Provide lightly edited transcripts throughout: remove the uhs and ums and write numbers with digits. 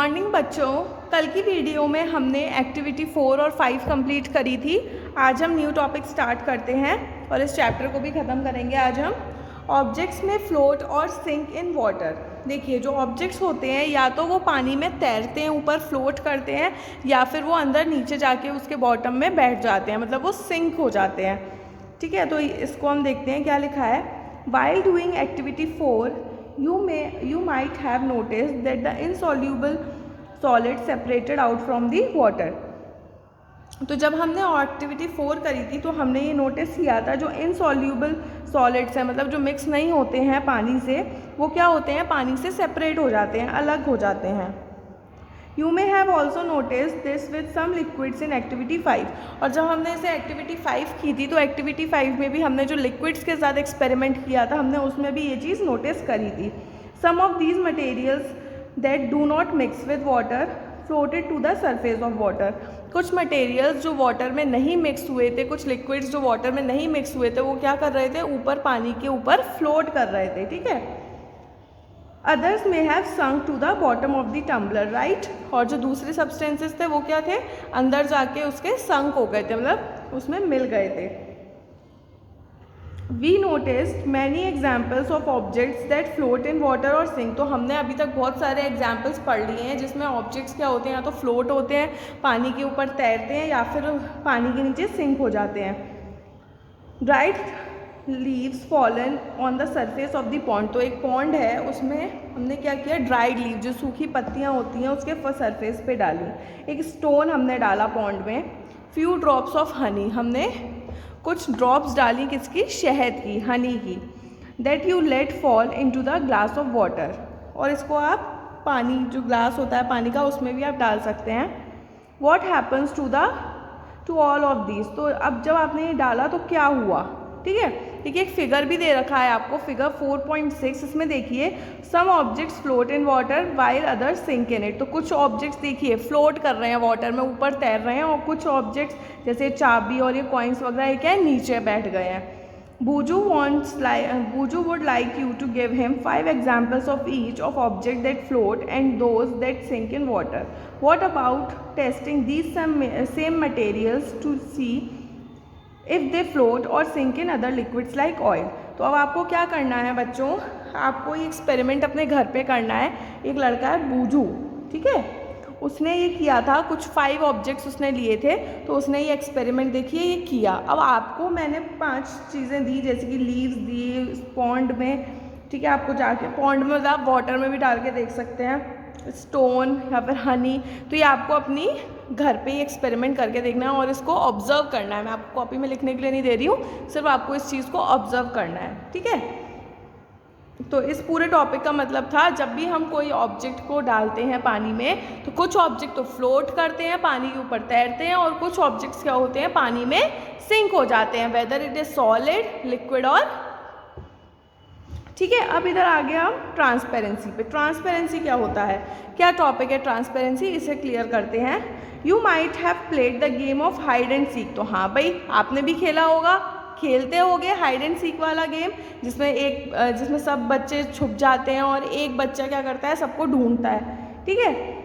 Morning बच्चों, कल की वीडियो में हमने एक्टिविटी 4 और 5 कंप्लीट करी थी। आज हम न्यू टॉपिक स्टार्ट करते हैं और इस चैप्टर को भी ख़त्म करेंगे। आज हम ऑब्जेक्ट्स में फ्लोट और सिंक इन वाटर। देखिए, जो ऑब्जेक्ट्स होते हैं या तो वो पानी में तैरते हैं, ऊपर फ्लोट करते हैं, या फिर वो अंदर नीचे जाके उसके बॉटम में बैठ जाते हैं, मतलब वो सिंक हो जाते हैं। ठीक है, तो इसको हम देखते हैं क्या लिखा है। While doing activity 4 you might have noticed that the insoluble solid separated out from the water। तो जब हमने एक्टिविटी 4 करी थी तो हमने ये नोटिस किया था, जो इनसॉल्यूबल सॉलिड्स हैं, मतलब जो मिक्स नहीं होते हैं पानी से, वो क्या होते हैं, पानी से सेपरेट हो जाते हैं, अलग हो जाते हैं। You may have also noticed this with some liquids in activity 5। और जब हमने इसे एक्टिविटी 5 की थी तो एक्टिविटी 5 में भी हमने जो लिक्विड्स के साथ एक्सपेरिमेंट किया था, हमने उसमें भी ये चीज़ नोटिस करी थी। Some of these materials that do not mix with water floated to the surface of water। कुछ मटेरियल्स जो वाटर में नहीं मिक्स हुए थे, कुछ लिक्विड्स जो वाटर में नहीं मिक्स हुए थे, वो क्या कर रहे थे, ऊपर पानी के ऊपर फ्लोट कर रहे थे। ठीक है, others may have sunk to the bottom of the tumbler, right. और जो दूसरे सब्सटेंसेस थे वो क्या थे, अंदर जाके उसके संक हो गए थे, मतलब उसमें मिल गए थे। We noticed many examples of objects that float in water और सिंक। तो हमने अभी तक बहुत सारे एग्जाम्पल्स पढ़ लिए हैं जिसमें ऑब्जेक्ट्स क्या होते हैं, या तो फ्लोट होते हैं, पानी के ऊपर तैरते हैं, या फिर पानी के नीचे सिंक हो जाते हैं। Right leaves fallen on the surface of the pond. तो एक पॉन्ड है, उसमें हमने क्या किया, ड्राइड लीव जो सूखी पत्तियां होती हैं उसके सरफेस पे डाली। एक स्टोन हमने डाला पॉन्ड में। फ्यू ड्रॉप्स ऑफ हनी, हमने कुछ ड्रॉप्स डाली, किसकी, शहद की, हनी की। That you let fall into the glass of water. और इसको आप पानी, जो ग्लास होता है पानी का, उसमें भी आप डाल सकते हैं। What happens to all of these. तो अब जब आपने ये डाला तो क्या हुआ, ठीक है। देखिए, एक फिगर भी दे रखा है आपको, फिगर 4.6। इसमें देखिए, some objects float in water while others sink in it. तो कुछ ऑब्जेक्ट्स देखिए फ्लोट कर रहे हैं वाटर में, ऊपर तैर रहे हैं, और कुछ ऑब्जेक्ट्स जैसे चाबी और ये कॉइन्स वगैरह, ये क्या है, नीचे बैठ गए हैं। Buju would like you to give him 5 examples of each of objects that float and those that sink in water. What about testing these same materials to see if they float or sink in other liquids like oil? तो अब आपको क्या करना है बच्चों, आपको ये experiment अपने घर पे करना है। एक लड़का है बूजू, ठीक है, उसने ये किया था, कुछ 5 ऑब्जेक्ट्स उसने लिए थे, तो उसने ये एक्सपेरिमेंट देखिए ये किया। अब आपको मैंने 5 चीज़ें दी, जैसे कि लीव्स दी पॉन्ड में, ठीक है, आपको जाके पॉन्ड में, आप वाटर में भी डाल के देख सकते हैं, स्टोन या फिर हनी। तो ये आपको अपनी घर पे ही एक्सपेरिमेंट करके देखना है और इसको ऑब्जर्व करना है। मैं आपको कॉपी में लिखने के लिए नहीं दे रही हूँ, सिर्फ आपको इस चीज़ को ऑब्जर्व करना है, ठीक है। तो इस पूरे टॉपिक का मतलब था, जब भी हम कोई ऑब्जेक्ट को डालते हैं पानी में, तो कुछ ऑब्जेक्ट तो फ्लोट करते हैं, पानी के ऊपर तैरते हैं, और कुछ ऑब्जेक्ट्स क्या होते हैं, पानी में सिंक हो जाते हैं, whether it is solid, liquid और, ठीक है। अब इधर आ गया हम ट्रांसपेरेंसी पे। ट्रांसपेरेंसी क्या होता है, क्या टॉपिक है ट्रांसपेरेंसी, इसे क्लियर करते हैं। You might have played the game of hide and seek. तो हाँ भाई, आपने भी खेला होगा, खेलते होगे हाइड एंड सीक वाला गेम, जिसमें सब बच्चे छुप जाते हैं और एक बच्चा क्या करता है, सबको ढूंढता है, ठीक है।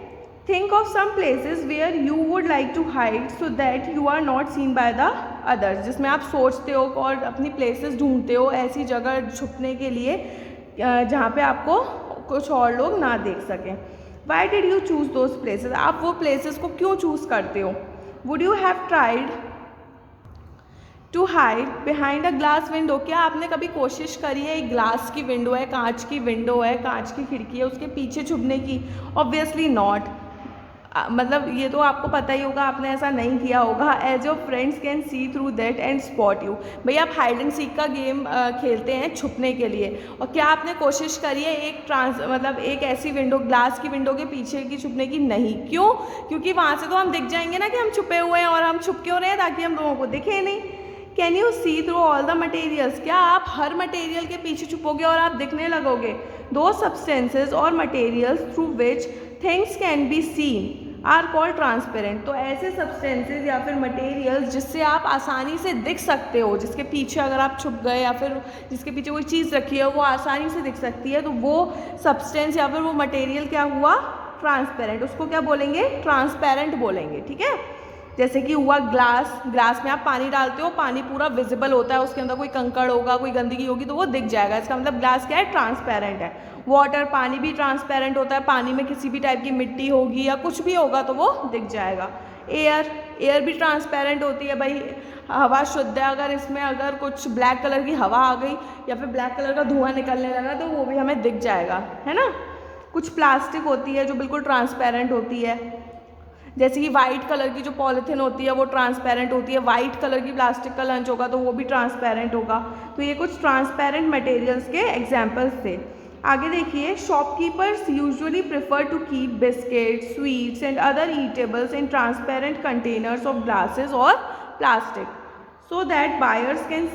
Think of some places where you would like to hide so that you are not seen by the others. जिसमें आप सोचते हो और अपनी प्लेसेस ढूंढते हो, ऐसी जगह छुपने के लिए जहाँ पे आपको कुछ और लोग ना देख सकें। Why did you choose those places, आप वो प्लेसेस को क्यों चूज़ करते हो। Would you have tried to hide behind a glass window. क्या आपने कभी कोशिश करी है, एक ग्लास की विंडो है, कांच की विंडो है, कांच की खिड़की है, उसके पीछे छुपने की। ऑब्वियसली नॉट, मतलब ये तो आपको पता ही होगा, आपने ऐसा नहीं किया होगा। As your friends can see through that and spot you. भाई आप हाइड एंड सीक का गेम खेलते हैं छुपने के लिए, और क्या आपने कोशिश करी है मतलब एक ऐसी विंडो, ग्लास की विंडो के पीछे की छुपने की। नहीं, क्यों, क्योंकि वहाँ से तो हम दिख जाएंगे ना कि हम छुपे हुए हैं, और हम छुप क्यों रहे हैं, ताकि हम लोगों को दिखे नहीं। Can you see through all the materials, क्या आप हर मटेरियल के पीछे छुपोगे और आप दिखने लगोगे। दो सब्सटेंसेज और materials through which things can be seen are called transparent. तो ऐसे सब्सटेंसेज या फिर मटेरियल्स जिससे आप आसानी से दिख सकते हो, जिसके पीछे अगर आप छुप गए या फिर जिसके पीछे कोई चीज़ रखी है वो आसानी से दिख सकती है, तो वो सब्सटेंस या फिर वो मटेरियल क्या हुआ, ट्रांसपेरेंट, उसको क्या बोलेंगे, ट्रांसपेरेंट बोलेंगे, ठीक है। जैसे कि हुआ ग्लास, ग्लास में आप पानी डालते हो, पानी पूरा विजिबल होता है, उसके अंदर कोई कंकड़ होगा, कोई गंदगी होगी तो वो दिख जाएगा, इसका मतलब ग्लास क्या है, ट्रांसपेरेंट है। वाटर, पानी भी ट्रांसपेरेंट होता है, पानी में किसी भी टाइप की मिट्टी होगी या कुछ भी होगा तो वो दिख जाएगा। एयर, एयर भी ट्रांसपेरेंट होती है भाई, हवा शुद्ध है, अगर इसमें अगर कुछ ब्लैक कलर की हवा आ गई या फिर ब्लैक कलर का धुआं निकलने लगा तो वो भी हमें दिख जाएगा, है ना। कुछ प्लास्टिक होती है जो बिल्कुल ट्रांसपेरेंट होती है, जैसे कि वाइट कलर की जो पॉलीथीन होती है वो ट्रांसपेरेंट होती है, वाइट कलर की प्लास्टिक का लंच होगा तो वो भी ट्रांसपेरेंट होगा। तो ये कुछ ट्रांसपेरेंट मटेरियल्स के एग्जांपल्स थे। आगे देखिए, shopkeepers usually prefer to keep biscuit, sweets and other eatables in transparent containers of glasses और plastic so that buyers can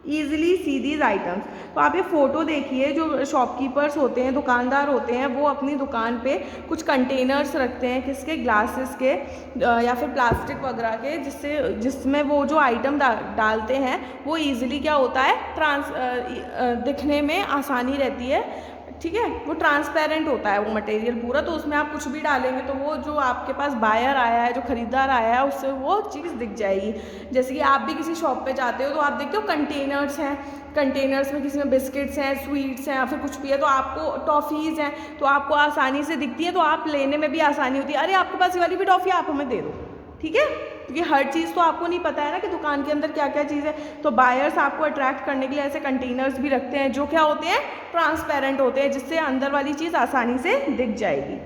easily see these items. तो आप ये फ़ोटो देखिए, जो शॉपकीपर्स होते हैं, दुकानदार होते हैं, वो अपनी दुकान पे कुछ कंटेनर्स रखते हैं, किसके, ग्लासेस के या फिर प्लास्टिक वगैरह के, जिसमें वो जो आइटम डालते हैं वो ईजिली क्या होता है, दिखने में आसानी रहती है, ठीक है। वो ट्रांसपेरेंट होता है वो मटेरियल पूरा, तो उसमें आप कुछ भी डालेंगे तो वो जो आपके पास बायर आया है, जो खरीदार आया है, उससे वो चीज़ दिख जाएगी। जैसे कि आप भी किसी शॉप पे जाते हो तो आप देखते हो कंटेनर्स हैं, कंटेनर्स में किसी में बिस्किट्स हैं, स्वीट्स हैं या फिर कुछ भी है, तो आपको टॉफ़ीज़ हैं तो आपको आसानी से दिखती है, तो आप लेने में भी आसानी होती है, अरे आपके पास ये वाली भी टॉफ़ी, आप हमें दे दो, ठीक है। क्योंकि हर चीज़ तो आपको नहीं पता है ना कि दुकान के अंदर क्या क्या चीज़ है, तो बायर्स आपको अट्रैक्ट करने के लिए ऐसे कंटेनर्स भी रखते हैं जो क्या होते हैं, ट्रांसपेरेंट होते हैं, जिससे अंदर वाली चीज़ आसानी से दिख जाएगी।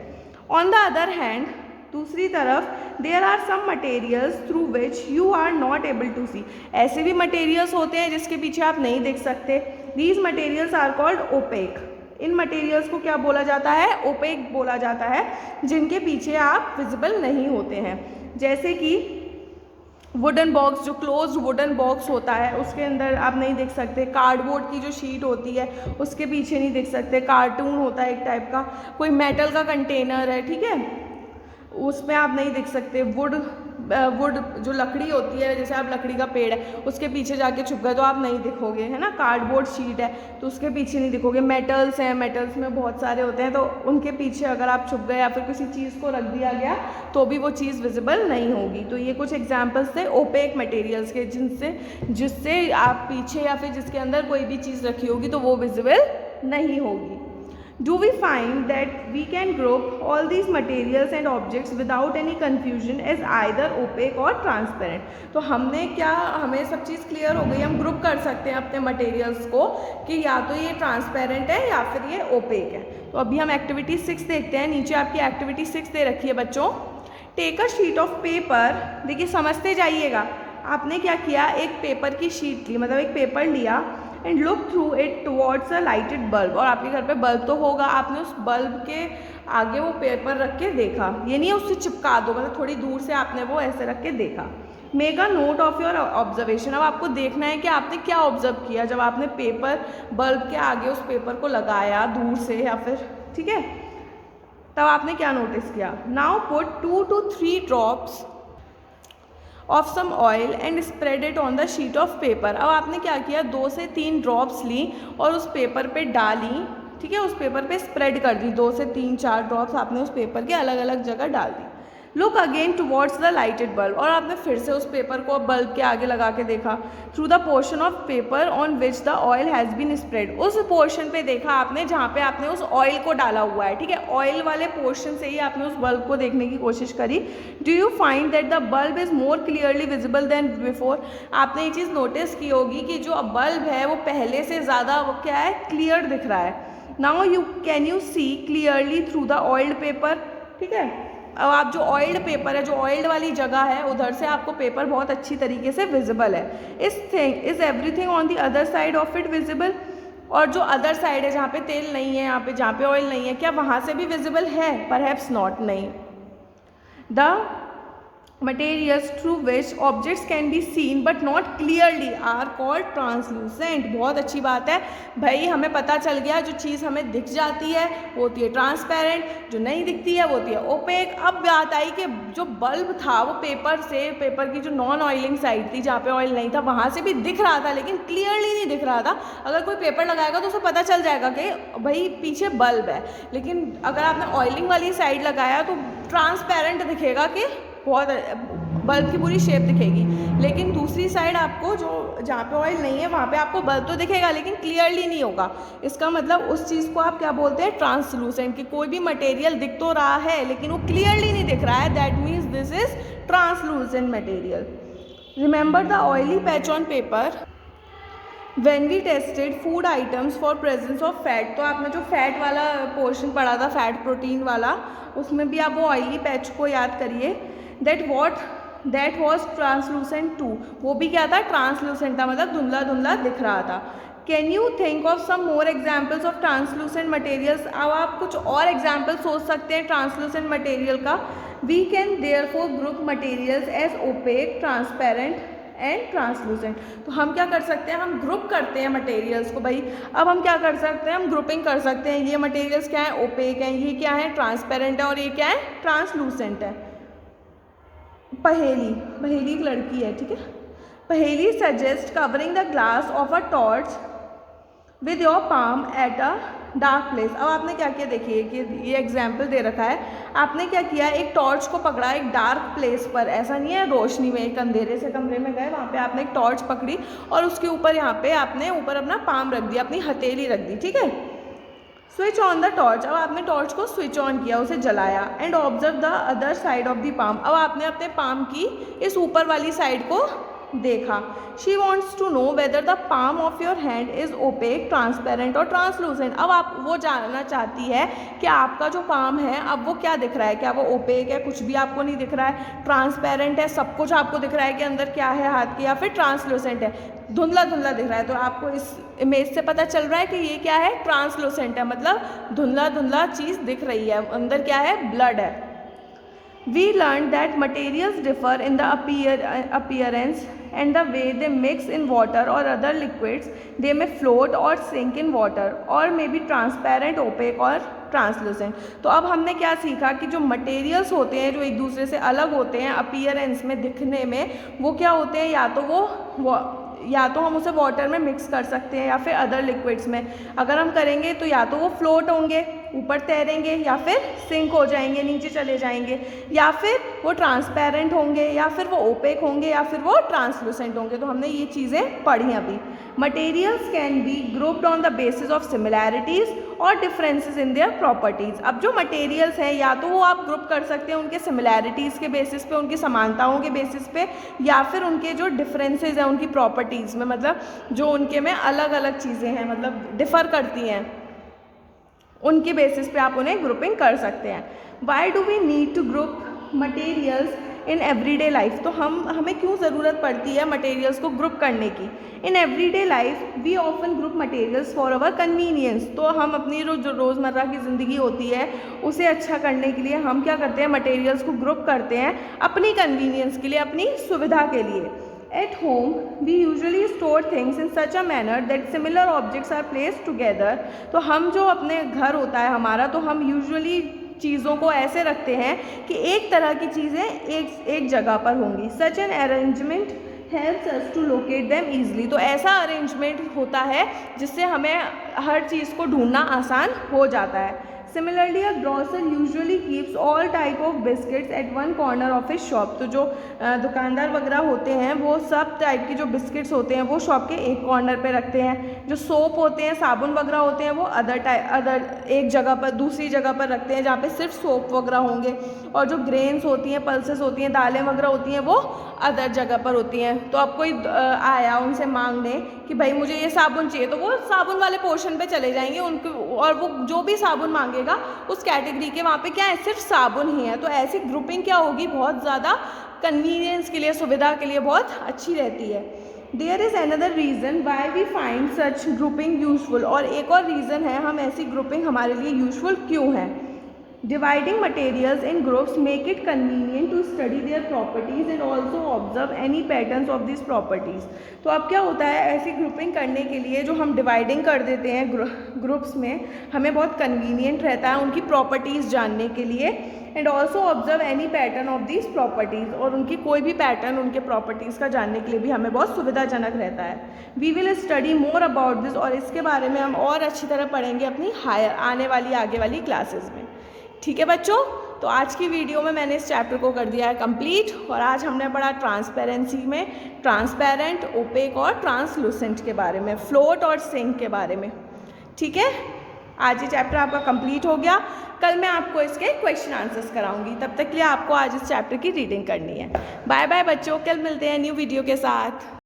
ऑन द अदर हैंड, दूसरी तरफ, there are some materials through which you are not able to see, ऐसे भी मटेरियल्स होते हैं जिसके पीछे आप नहीं देख सकते। These materials are called opaque, इन मटेरियल्स को क्या बोला जाता है, ओपेक बोला जाता है, जिनके पीछे आप विजिबल नहीं होते हैं। जैसे कि वुडन बॉक्स, जो क्लोज्ड वुडन बॉक्स होता है उसके अंदर आप नहीं देख सकते, कार्डबोर्ड की जो शीट होती है उसके पीछे नहीं देख सकते, कार्टून होता है एक टाइप का, कोई मेटल का कंटेनर है, ठीक है, उसमें आप नहीं देख सकते। वुड जो लकड़ी होती है, जैसे आप लकड़ी का पेड़ है उसके पीछे जाके छुप गए तो आप नहीं दिखोगे, है ना। कार्डबोर्ड शीट है तो उसके पीछे नहीं दिखोगे। मेटल्स हैं, मेटल्स में बहुत सारे होते हैं तो उनके पीछे अगर आप छुप गए या फिर किसी चीज़ को रख दिया गया तो भी वो चीज़ विजिबल नहीं होगी। तो ये कुछ एग्जाम्पल्स थे ओपेक मटेरियल्स के, जिससे आप पीछे या फिर जिसके अंदर कोई भी चीज़ रखी होगी तो वो विजिबल नहीं होगी। Do we find that we can group all these materials and objects without any confusion as either opaque or transparent? तो हमें सब चीज़ क्लियर हो गई, हम ग्रुप कर सकते हैं अपने मटेरियल्स को कि या तो ये ट्रांसपेरेंट है या फिर ये ओपेक है। तो अभी हम एक्टिविटी 6 देखते हैं। नीचे आपकी एक्टिविटी 6 दे रखी है बच्चों। Take a sheet of paper, देखिए समझते जाइएगा। आपने क्या किया, एक पेपर की शीट ली, मतलब एक पेपर लिया, and look through it towards a lighted bulb, और आपके घर पे बल्ब तो होगा, आपने उस बल्ब के आगे वो पेपर रख के देखा, ये नहीं है उससे चिपका दो, मतलब थोड़ी दूर से आपने वो ऐसे रख के देखा। Make a note of your observation, अब आपको देखना है कि आपने क्या ऑब्जर्व किया जब आपने पेपर बल्ब के आगे उस पेपर को लगाया दूर से या फिर, ठीक है, तब आपने क्या नोटिस किया। Now put 2 to 3 drops of some oil and spread it on the sheet of paper. अब आपने क्या किया, 2 से 3 ड्रॉप्स ली और उस पेपर पे डाली, ठीक है, उस पेपर पे स्प्रेड कर दी, 2 से 3-4 ड्रॉप्स आपने उस पेपर के अलग अलग जगह डाल दी। Look again towards the lighted bulb, और आपने फिर से उस पेपर को बल्ब के आगे लगा के देखा। Through the portion of paper on which the oil has been spread, उस पोर्शन पे देखा आपने जहाँ पे आपने उस ऑयल को डाला हुआ है, ठीक है, ऑयल वाले पोर्शन से ही आपने उस बल्ब को देखने की कोशिश करी। Do you find that the bulb is more clearly visible than before, आपने ये चीज़ नोटिस की होगी कि जो बल्ब है वो पहले से ज़्यादा क्या है, क्लियर दिख रहा है। Now can you see clearly through the oiled paper, ठीक है। अब आप जो ऑयल्ड पेपर है, जो ऑयल्ड वाली जगह है, उधर से आपको पेपर बहुत अच्छी तरीके से विजिबल है। Is everything on the other side of it visible, और जो अदर साइड है जहाँ पे तेल नहीं है, यहाँ पे जहाँ पे ऑयल नहीं है, क्या वहाँ से भी विजिबल है? परहैप्स नॉट, नहीं। The materials through which objects can be seen but not clearly are called translucent। बहुत अच्छी बात है भाई, हमें पता चल गया जो चीज़ हमें दिख जाती है वो होती है ट्रांसपेरेंट, जो नहीं दिखती है वो होती है ओपेक। अब बात आई कि जो बल्ब था वो पेपर की जो नॉन ऑयलिंग साइड थी जहाँ पे ऑयल नहीं था वहाँ से भी दिख रहा था, लेकिन क्लियरली नहीं दिख रहा था। अगर कोई पेपर लगाएगा तो उसे पता चल जाएगा कि भाई पीछे बल्ब है, लेकिन अगर आपने ऑयलिंग वाली साइड लगाया तो ट्रांसपेरेंट दिखेगा कि बहुत बल्ब की पूरी शेप दिखेगी। लेकिन दूसरी साइड आपको जो जहाँ पे ऑयल नहीं है वहाँ पे आपको बल्ब तो दिखेगा लेकिन क्लियरली नहीं होगा। इसका मतलब उस चीज़ को आप क्या बोलते हैं, ट्रांसलूसेंट। कि कोई भी मटेरियल दिख तो रहा है लेकिन वो क्लियरली नहीं दिख रहा है, that means this is translucent material. Remember the oily patch on paper when we tested food items for presence of fat। तो आपने जो फैट वाला पोर्शन पढ़ा था, फैट प्रोटीन वाला, उसमें भी आप वो ऑयली पैच को याद करिए। दैट वॉज ट्रांसलूसेंट टू, वो भी क्या था, ट्रांसलूसेंट था, मतलब धुंधला धुंधला दिख रहा था। Can you think of some more examples of translucent materials. अब आप कुछ और एग्जाम्पल सोच सकते हैं ट्रांसलूसेंट मटेरियल का। We can therefore group materials as opaque, transparent and translucent. तो हम क्या कर सकते हैं, हम ग्रुप करते हैं मटेरियल्स को भाई। अब हम क्या कर सकते हैं, हम ग्रुपिंग कर सकते हैं। ये मटेरियल्स क्या है, ओपेक हैं, ये क्या है, ट्रांसपेरेंट है, और ये क्या है, ट्रांसलूसेंट है। पहेली एक लड़की है, ठीक है। पहेली suggest covering the glass of a torch with your palm at a dark place. अब आपने क्या किया, देखिए कि ये एग्जाम्पल दे रखा है। आपने क्या किया, एक टॉर्च को पकड़ा एक डार्क प्लेस पर, ऐसा नहीं है रोशनी में, एक अंधेरे से कमरे में गए, वहाँ पे आपने एक टॉर्च पकड़ी और उसके ऊपर यहाँ पे आपने ऊपर अपना पाम रख दिया, अपनी हथेली रख दी, ठीक है। Switch on the torch. अब आपने टॉर्च को स्विच ऑन किया, उसे जलाया। And observe the other side of the palm. अब आपने अपने पाम की इस ऊपर वाली साइड को देखा। She wants to know whether the palm of your hand is opaque, transparent और ट्रांसलूसेंट। अब आप वो जानना चाहती है कि आपका जो पाम है अब वो क्या दिख रहा है, क्या वो ओपेक है, कुछ भी आपको नहीं दिख रहा है, ट्रांसपेरेंट है, सब कुछ आपको दिख रहा है कि अंदर क्या है हाथ के, या फिर ट्रांसलूसेंट है, धुंधला धुंधला दिख रहा है। तो आपको इस इमेज से पता चल रहा है कि ये क्या है, ट्रांसलूसेंट है, मतलब धुंधला धुंधला चीज़ दिख रही है, अंदर क्या है, ब्लड है। We learned that materials differ in the appearance and the way they mix in water or other liquids. They may float or sink in water or may be transparent, opaque or translucent. तो अब हमने क्या सीखा कि जो materials होते हैं जो एक दूसरे से अलग होते हैं अपीयरेंस में, दिखने में, वो क्या होते हैं, या तो हम उसे वाटर में मिक्स कर सकते हैं या फिर अदर लिक्विड्स में। अगर हम करेंगे तो या तो वो फ्लोट होंगे, ऊपर तैरेंगे, या फिर सिंक हो जाएंगे, नीचे चले जाएंगे, या फिर वो ट्रांसपेरेंट होंगे, या फिर वो ओपेक होंगे, या फिर वो ट्रांसलूसेंट होंगे। तो हमने ये चीज़ें पढ़ी अभी। Materials can be grouped on the basis of similarities और डिफरेंसेस इन देयर प्रॉपर्टीज़। अब जो मटेरियल्स हैं या तो वो आप ग्रुप कर सकते हैं उनके सिमिलैरिटीज़ के बेसिस पे, उनकी समानताओं के बेसिस पे, या फिर उनके जो डिफरेंसेस हैं उनकी प्रॉपर्टीज़ में, मतलब जो उनके में अलग अलग चीज़ें हैं, मतलब डिफ़र करती हैं, उनके बेसिस पे आप उन्हें ग्रुपिंग कर सकते हैं। Why do we need to group materials in everyday life. तो हमें क्यों ज़रूरत पड़ती है मटेरियल्स को ग्रुप करने की। In everyday life we often group materials for our convenience. तो हम अपनी जो रोज़मर्रा की ज़िंदगी होती है उसे अच्छा करने के लिए हम क्या करते हैं, मटेरियल्स को ग्रुप करते हैं अपनी कन्वीनियंस के लिए, अपनी सुविधा के लिए। At home, we usually store things in such a manner that similar objects are placed together। तो हम जो अपने घर होता है हमारा, तो हम यूजुअली चीज़ों को ऐसे रखते हैं कि एक तरह की चीज़ें एक जगह पर होंगी। Such an arrangement helps us to locate them easily। तो ऐसा अरेंजमेंट होता है जिससे हमें हर चीज़ को ढूंढना आसान हो जाता है। Similarly, a grocer usually keeps all type of biscuits at one corner of his shop। तो जो दुकानदार वगैरह होते हैं वो सब टाइप की जो बिस्किट्स होते हैं वो शॉप के एक कॉर्नर पे रखते हैं। जो सोप होते हैं, साबुन वगैरह होते हैं, वो अदर एक जगह पर, दूसरी जगह पर रखते हैं जहाँ पे सिर्फ सोप वगैरह होंगे। और जो ग्रेन्स होती हैं, पल्सेस होती हैं, दालें वगैरह होती हैं, वो अदर जगह पर होती हैं। तो अब कोई आया उनसे मांगने कि भाई मुझे ये साबुन चाहिए, तो वो साबुन वाले पोर्शन पे चले जाएंगे उनके, और वो जो भी साबुन मांगेगा उस कैटेगरी के वहाँ पे क्या है, सिर्फ साबुन ही है। तो ऐसी ग्रुपिंग क्या होगी, बहुत ज़्यादा कन्वीनियंस के लिए, सुविधा के लिए बहुत अच्छी रहती है। There is another reason why we find such grouping useful. और एक और रीज़न है हम ऐसी ग्रुपिंग हमारे लिए यूजफुल क्यों है। Dividing materials in groups make it convenient to study their properties and also observe any patterns of these properties. तो अब क्या होता है, ऐसी ग्रुपिंग करने के लिए जो हम डिवाइडिंग कर देते हैं ग्रुप्स में, हमें बहुत कन्वीनियंट रहता है उनकी प्रॉपर्टीज़ जानने के लिए, and also observe any pattern of this properties, और उनकी कोई भी पैटर्न उनके प्रॉपर्टीज़ का जानने के लिए भी हमें बहुत सुविधाजनक रहता है। We will study more about this, और इसके बारे में हम और अच्छी तरह पढ़ेंगे अपनी आने वाली आगे वाली क्लासेस में। ठीक है बच्चों, तो आज की वीडियो में मैंने इस चैप्टर को कर दिया है कंप्लीट, और आज हमने पढ़ा ट्रांसपेरेंसी में ट्रांसपेरेंट, ओपेक और ट्रांसलूसेंट के बारे में, फ्लोट और सिंक के बारे में। ठीक है, आज ये चैप्टर आपका कंप्लीट हो गया। कल मैं आपको इसके क्वेश्चन आंसर्स कराऊंगी, तब तक के लिए आपको आज इस चैप्टर की रीडिंग करनी है। बाय बाय बच्चों, कल मिलते हैं न्यू वीडियो के साथ।